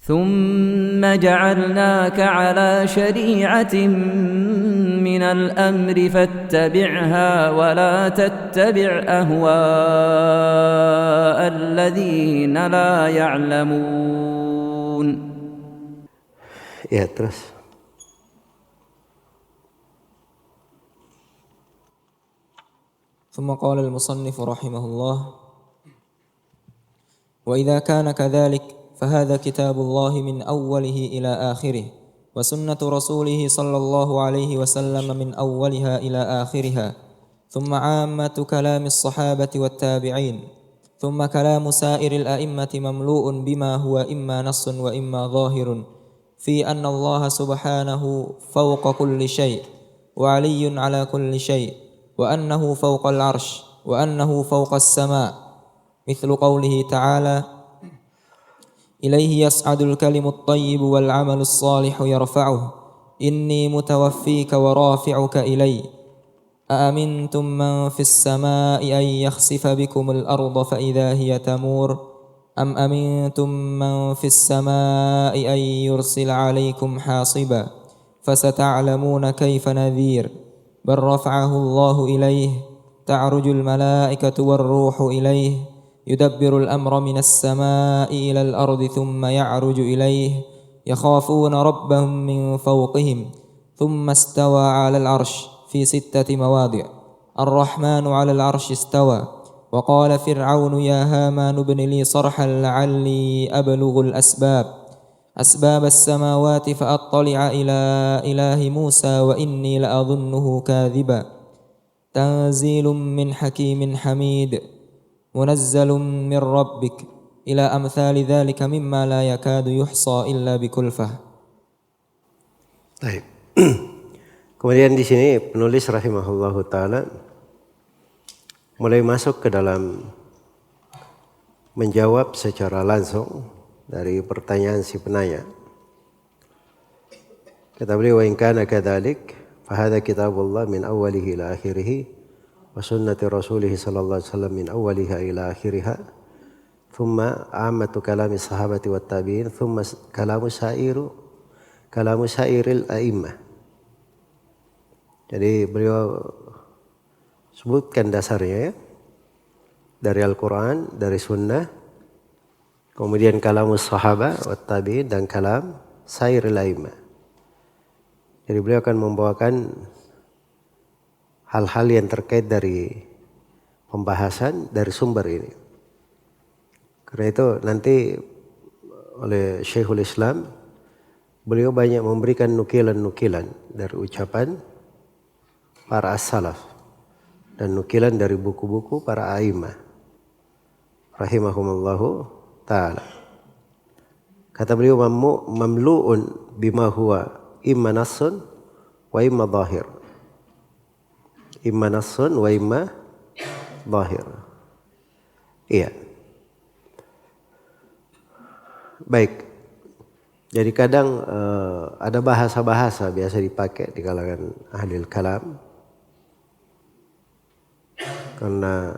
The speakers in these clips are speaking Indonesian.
ثم جعلناك على شريعة من الأمر فاتبعها ولا تتبع أهواء الذين لا يعلمون. Ya, terus. ثم قال المصنف رحمه الله: وإذا كان كذلك فهذا كتاب الله من أوله إلى آخره، وسنة رسوله صلى الله عليه وسلم من أولها إلى آخرها، ثم عامة كلام الصحابة والتابعين، ثم كلام سائر الأئمة مملوء بما هو إما نص وإما ظاهر في أن الله سبحانه فوق كل شيء وعلي على كل شيء، وأنه فوق العرش، وأنه فوق السماء، مثل قوله تعالى: إليه يصعد الكلم الطيب والعمل الصالح يرفعه، إني متوفيك ورافعك إلي، أأمنتم من في السماء أن يخسف بكم الأرض فإذا هي تمور، أم أمنتم من في السماء أن يرسل عليكم حاصبا، فستعلمون كيف نذير، بل رفعه الله إليه، تعرج الملائكة والروح إليه، يدبر الأمر من السماء إلى الأرض ثم يعرج إليه، يخافون ربهم من فوقهم، ثم استوى على العرش في 6 مواضع، الرحمن على العرش استوى. وقال فرعون يا هامان ابن لي صرحا لعلي أبلغ أسباب السماوات فأطلع إلى إله موسى وإني لأظنه كاذبا، تنزيل من حكيم حميد، منزل من ربك، إلى أمثال ذلك مما لا يكاد يحصى إلا بكلفة. Baik. Kemudian di sini penulis rahimahullahu taala mulai masuk ke dalam menjawab secara langsung dari pertanyaan si penanya. Kata beliau, wa in kana kadzalik fa hadza kitabullah min awwalihi ila akhirih wa sunnati rasulih sallallahu alaihi wasallam min awwaliha ila akhiriha, thumma ammatu kalami sahabati wat tabi'in, thumma kalamu sairil a'immah. Jadi beliau sebutkan dasarnya ya, dari Al-Quran, dari Sunnah, kemudian kalamus sahabat wat tabi'in, dan kalam sairil a'immah. Jadi beliau akan membawakan hal-hal yang terkait dari pembahasan dari sumber ini. Karena itu nanti oleh Syekhul Islam, beliau banyak memberikan nukilan-nukilan dari ucapan para as-salaf dan nukilan dari buku-buku para a'imah rahimahumullahu ta'ala. Kata beliau, mamlu'un bima huwa imma nassun wa imma zahir. Imma nassun wa imma zahir. Iya. Baik. Jadi kadang ada bahasa-bahasa biasa dipakai di kalangan ahli kalam. Karena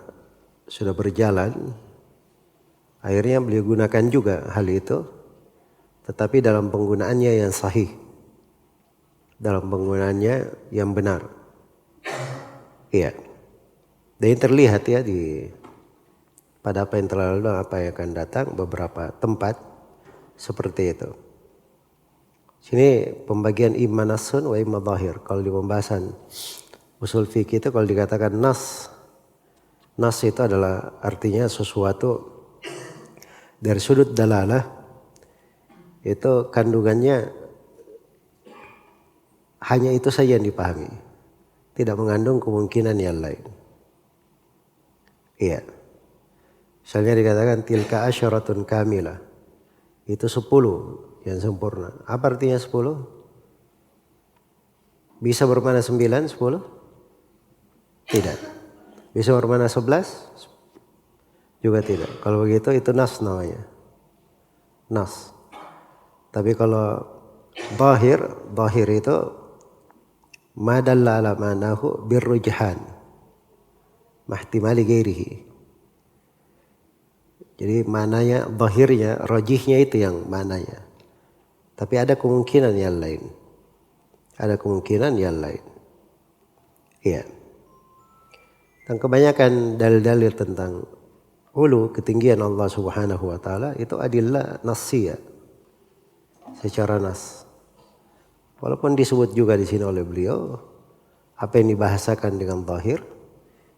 sudah berjalan, akhirnya beliau gunakan juga hal itu, tetapi dalam penggunaannya yang sahih, dalam penggunaannya yang benar. Iya. Dan ini terlihat ya pada apa yang telah lalu dan apa yang akan datang, beberapa tempat seperti itu. Sini pembagian imma nassun wa imma zahir. Kalau di pembahasan usul fikih itu kalau dikatakan nas itu adalah artinya sesuatu dari sudut dalalah itu kandungannya hanya itu saja yang dipahami, tidak mengandung kemungkinan yang lain. Iya. Misalnya dikatakan tilka asyaratun kamilah, itu 10 yang sempurna. Apa artinya 10? Bisa bermakna 9, 10? Tidak. Bisa bermakna 11? Juga tidak. Kalau begitu itu nas namanya. Nas. Tapi kalau zahir itu madalla ala manahu birrujhan mahtimali ghairihi. Jadi mananya, zahirnya, rajihnya itu yang mananya. Tapi ada kemungkinan yang lain. Ada kemungkinan yang lain. Iya. Dan kebanyakan dalil-dalil tentang ulu, ketinggian Allah Subhanahu wa taala itu adillah nassiyah, secara nas. Walaupun disebut juga di sini oleh beliau apa yang dibahasakan dengan zahir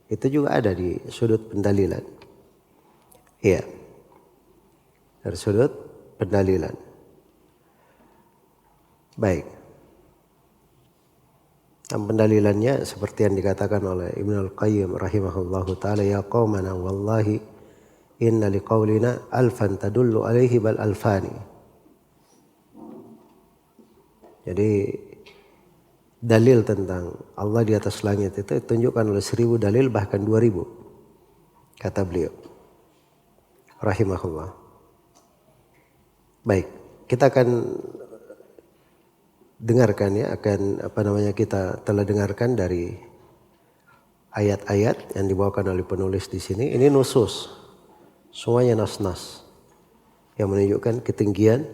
itu juga ada di sudut pendalilan. Iya. Dari sudut pendalilan. Baik. Dan pendalilannya seperti yang dikatakan oleh Ibnu Al-Qayyim rahimahullahu taala, ya qaumana wallahi inna liqaulina alfan tadullu alaihi bal alfani. Jadi dalil tentang Allah di atas langit itu ditunjukkan oleh 1000 dalil, bahkan 2000, kata beliau rahimahullah. Baik, kita akan dengarkan ya, kita telah dengarkan dari ayat-ayat yang dibawakan oleh penulis di sini. Ini nusus, semuanya nas-nas yang menunjukkan ketinggian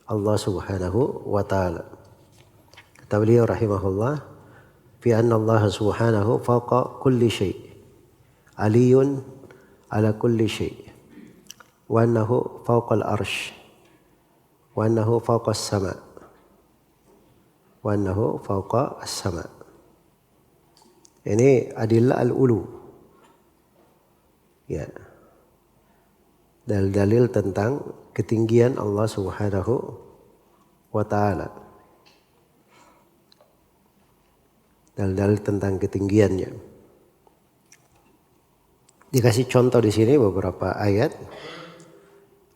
Allah Subhanahu wa taala. Kata beliau rahimahullah, fi anna Allah Subhanahu fawqa kulli syai', aliyun ala kulli syai', wa annahu fawqa al-arsh, wa annahu fawqa as-sama', wa annahu fawqa as-sama'. Ini adillah al-ulu. Ya. Dalil-dalil tentang ketinggian Allah Subhanahu wa taala. Dalil-dalil tentang ketinggiannya. Dikasih contoh di sini beberapa ayat.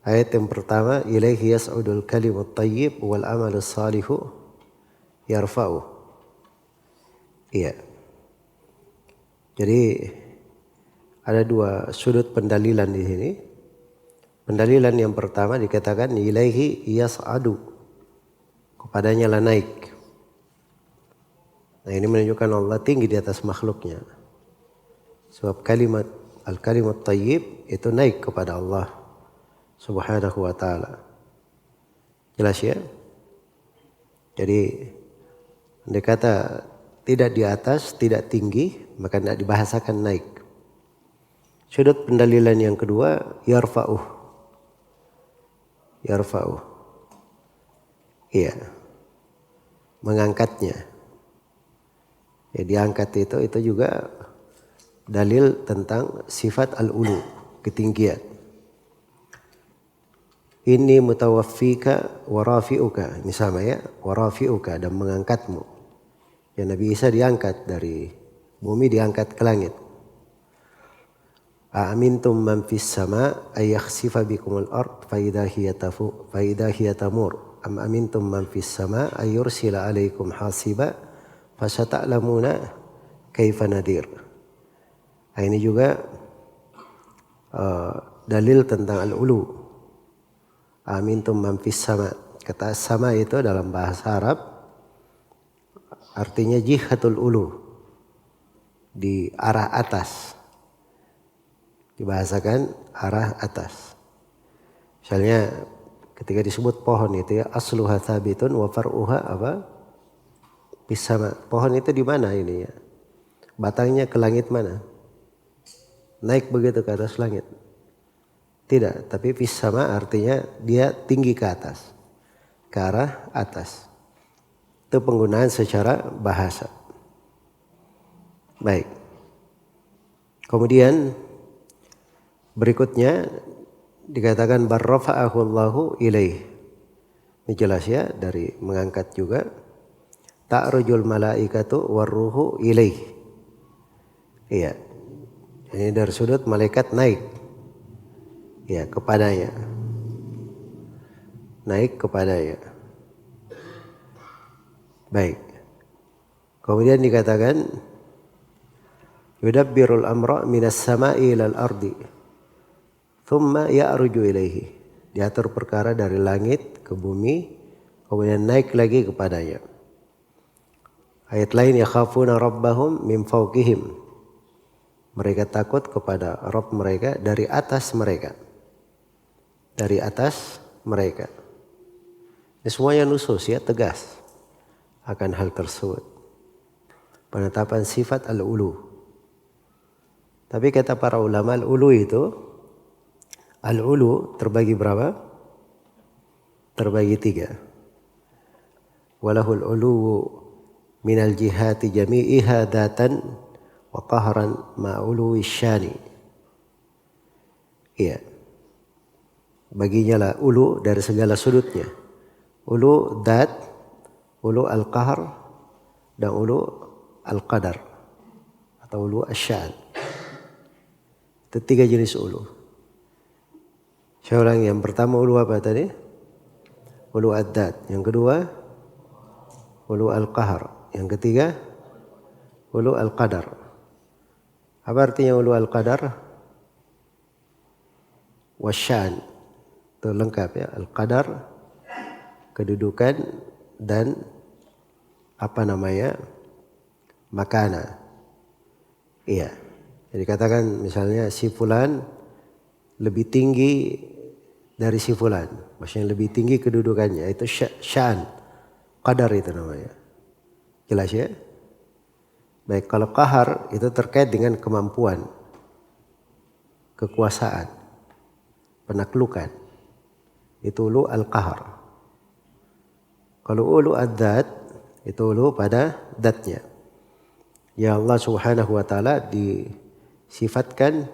Ayat yang pertama, ilaihi yas'udul kalimut thayyib wal amalus salihu yarfa'u. Iya. Jadi ada dua sudut pendalilan di sini. Pendalilan yang pertama dikatakan ilaihi yas'adu, kepadanya lah naik. Nah, ini menunjukkan Allah tinggi di atas makhluknya. Sebab al-kalimat thayyib itu naik kepada Allah Subhanahu wa taala. Jelas ya? Jadi andai kata tidak di atas, tidak tinggi, maka tidak dibahasakan naik. Sudut pendalilan yang kedua, yarfa'uh. Yarfa'uh. Iya. Mengangkatnya. Ya, diangkat itu juga dalil tentang sifat al-ulu, ketinggian. Inni mutawaffika wa rafi'uka, ini sama ya, wa rafi'uka, dan mengangkatmu. Ya, Nabi Isa diangkat dari bumi, diangkat ke langit. A'amintum man fis sama' ay yakhsifa bikumul ard fa idha hiya tamur. Am amintum man fis sama' ay yursila alaikum hasiba fa sata'lamuna kaifa nadir. Nah, ini juga dalil tentang al-ulu. Amintum man fis sama'. Kata sama itu dalam bahasa Arab artinya jihatul ulu, di arah atas. Dibahasakan arah atas. Misalnya ketika disebut pohon itu ya, asluha thabitun wa far'uha apa? Bisama. Pohon itu di mana ini ya? Batangnya ke langit mana? Naik begitu ke atas langit? Tidak, tapi bisama artinya dia tinggi ke atas. Ke arah atas. Itu penggunaan secara bahasa. Baik. Kemudian berikutnya dikatakan barrafa'ahu Allahu ilaih. Ini jelas ya, dari mengangkat juga. Ta'rujul malaikatu warruhu ilaih. Iya. Ini dari sudut malaikat naik. Ya, kepadanya. Naik kepadanya. Baik. Kemudian dikatakan yudabbirul amra minas sama'i ilal ardi. Thumma ya'ruju ilaihi. Diatur perkara dari langit ke bumi, kemudian naik lagi kepadanya. Ayat lain, yakhafuna rabbahum min fawqihim. Mereka takut kepada Rabb mereka dari atas mereka. Dari atas mereka. Ini semuanya nusus ya, tegas akan hal tersebut. Penetapan sifat al-ulu. Tapi kata para ulama al-ulu terbagi berapa? Terbagi 3. Walahul uluwu minal jihati jami'iha datan wa qahran ma'uluwi syani. Iya. Baginya lah ulu dari segala sudutnya. Ulu dat, ulu al-qahr, dan ulu al-qadar atau ulu asyan. Itu 3 jenis ulu. Saya ulang, yang pertama ulu apa tadi? Ulu ad-dat. Yang kedua ulu al-qahr. Yang ketiga ulu al-qadar. Apa artinya ulu al-qadar? Wasyan. Itu lengkap ya. Al-qadar, kedudukan, dan makana. Iya. Jadi katakan misalnya si fulan lebih tinggi dari si fulan. Maksudnya lebih tinggi kedudukannya. Itu syan. Qadar itu namanya. Jelas ya? Baik, kalau qahar itu terkait dengan kemampuan, kekuasaan, penaklukan. Itu ulu al-qahar. Kalau ulu ad-dat, itu ulu pada datnya. Ya Allah subhanahu wa ta'ala disifatkan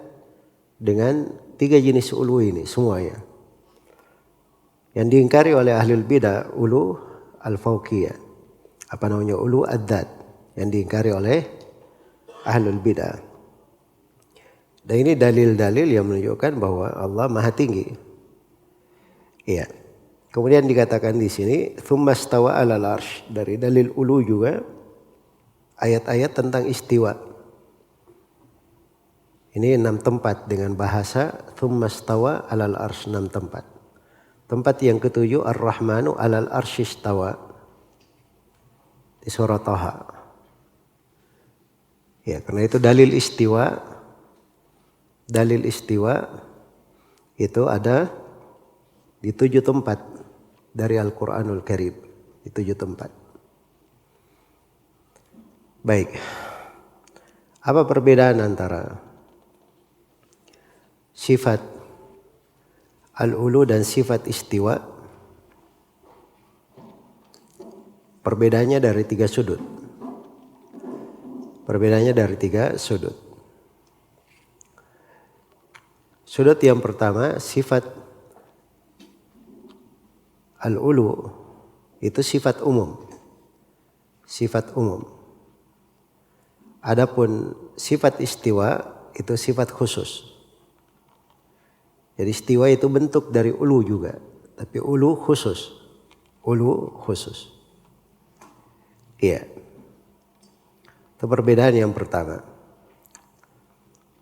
dengan 3 jenis ulu ini semuanya. Yang diingkari oleh ahlul bidah ulu al-fawqiyah. Apa namanya? Ulu ad-dat. Yang diingkari oleh ahlul bidah. Dan ini dalil-dalil yang menunjukkan bahwa Allah maha tinggi. Iya. Kemudian dikatakan di sini tsumma stawa 'alal arsy. Dari dalil ulu juga ayat-ayat tentang istiwa. Ini 6 tempat dengan bahasa tsumma stawa 'alal arsy, 6 tempat. Tempat yang ke-7 Ar-Rahmanu 'alal arsy istawa di surah Thaha. Ya, karena itu dalil istiwa itu ada di 7 tempat dari Al-Quranul Karim. Di 7 tempat. Baik. Apa perbedaan antara sifat al-ulu dan sifat istiwa? Perbedaannya dari 3 sudut. Sudut yang pertama, sifat al-ulu itu sifat umum. Adapun sifat istiwa itu sifat khusus. Jadi istiwa itu bentuk dari ulu juga, tapi ulu khusus. Iya. Itu perbedaan yang pertama.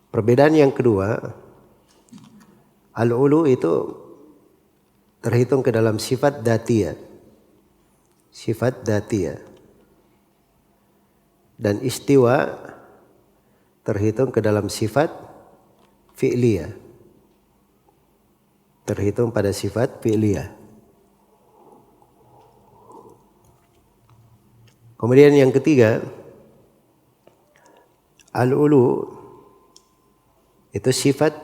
Perbedaan yang kedua, al-ulu itu terhitung ke dalam sifat datiyah. Dan istiwa terhitung ke dalam sifat fi'liyah. Terhitung pada sifat fi'liyah. Kemudian yang ketiga, al-ulu itu sifat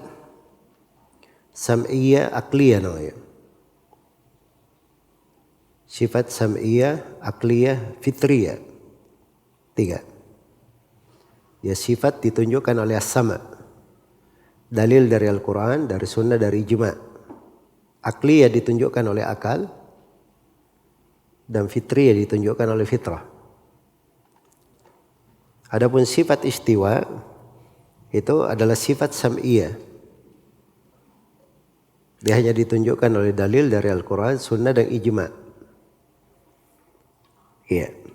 sam'iyah akliyah namanya. Sifat sam'iyah akliyah fitriyah. 3. Ya, sifat ditunjukkan oleh as-sama'. Dalil dari Al-Quran, dari sunnah, dari ijma'. Akliyah ditunjukkan oleh akal. Dan fitriyah ditunjukkan oleh fitrah. Adapun sifat istiwa itu adalah sifat sam'iyah. Dia hanya ditunjukkan oleh dalil dari Al-Quran, sunnah, dan ijma'. Iya.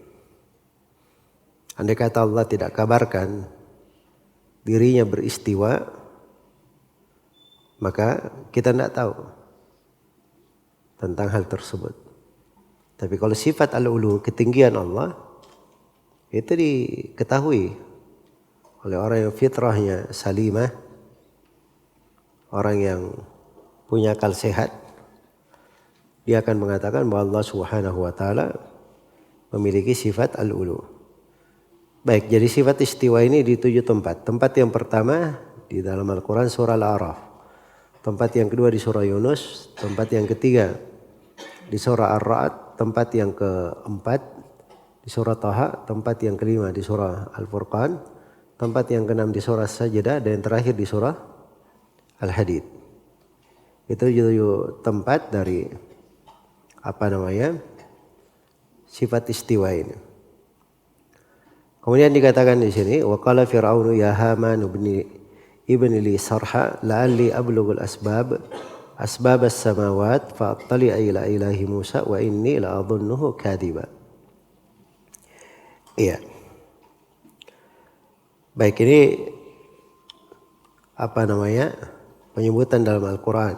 Andai kata Allah tidak kabarkan dirinya beristiwa, maka kita tidak tahu tentang hal tersebut. Tapi kalau sifat al-ulu, ketinggian Allah, itu diketahui oleh orang yang fitrahnya salimah, orang yang punya akal sehat, dia akan mengatakan bahwa Allah Subhanahu wa taala memiliki sifat al-ulu. Baik, jadi sifat istiwa ini di 7 tempat. Tempat yang pertama di dalam Al-Quran surah Al-A'raf. Tempat yang kedua di surah Yunus. Tempat yang ketiga di surah Ar-Ra'd. Tempat yang keempat di surah Taha. Tempat yang kelima di surah Al-Furqan. Tempat yang keenam di surah Sajdah. Dan yang terakhir di surah Al-Hadid. Itu 7 tempat dari sifat istiwa ini. Kemudian dikatakan di sini, wa qala fir'aunu ya Haman ibni li sarha la'alli ablughul asbab as-samawat fa attali'a ila ilahi Musa wa inni la'adhunnuhu kadhiba. Iya. Baik, ini penyebutan dalam Al-Quran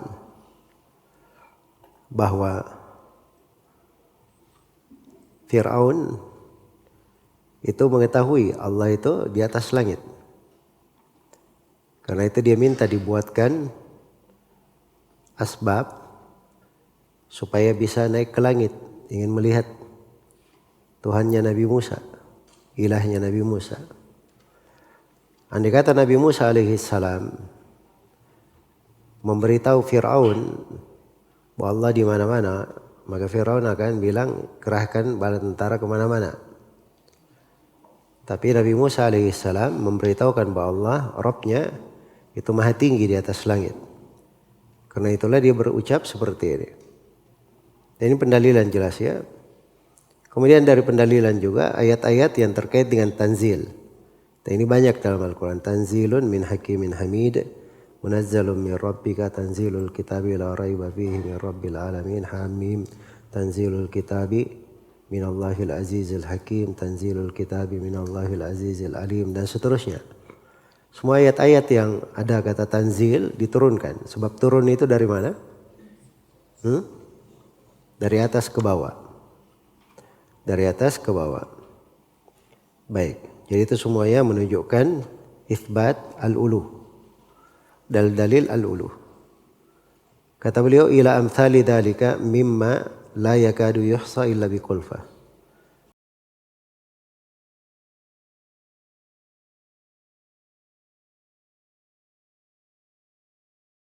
bahwa Fir'aun itu mengetahui Allah itu di atas langit. Karena itu dia minta dibuatkan asbab supaya bisa naik ke langit, ingin melihat Tuhannya Nabi Musa, ilahnya Nabi Musa. Andai kata Nabi Musa alaihissalam memberitahu Fir'aun bahwa Allah di mana-mana, maka Fir'aun akan bilang kerahkan bala tentara kemana-mana. Tapi Nabi Musa alaihissalam memberitahukan bahwa Allah, Rabbnya itu maha tinggi di atas langit. Karena itulah dia berucap seperti ini. Dan ini pendalilan jelas ya. Kemudian dari pendalilan juga ayat-ayat yang terkait dengan tanzil. Dan ini banyak dalam Al-Quran. Tanzilun min hakimin hamid. Munazzalun min rabbika tanzilul kitabi la raiba fihi min rabbil alamin. Hamim. Tanzilul kitabi minallahil azizil hakim. Tanzilul kitabi minallahil azizil alim. Dan seterusnya. Semua ayat-ayat yang ada kata tanzil diturunkan. Sebab turun itu dari mana? Dari atas ke bawah. Dari atas ke bawah. Baik. Jadi itu semuanya menunjukkan itsbat al-ulu. Dalil al-ulu. Kata beliau ila amthali dzalika mimma la yakadu yuhsa illa biqulfa.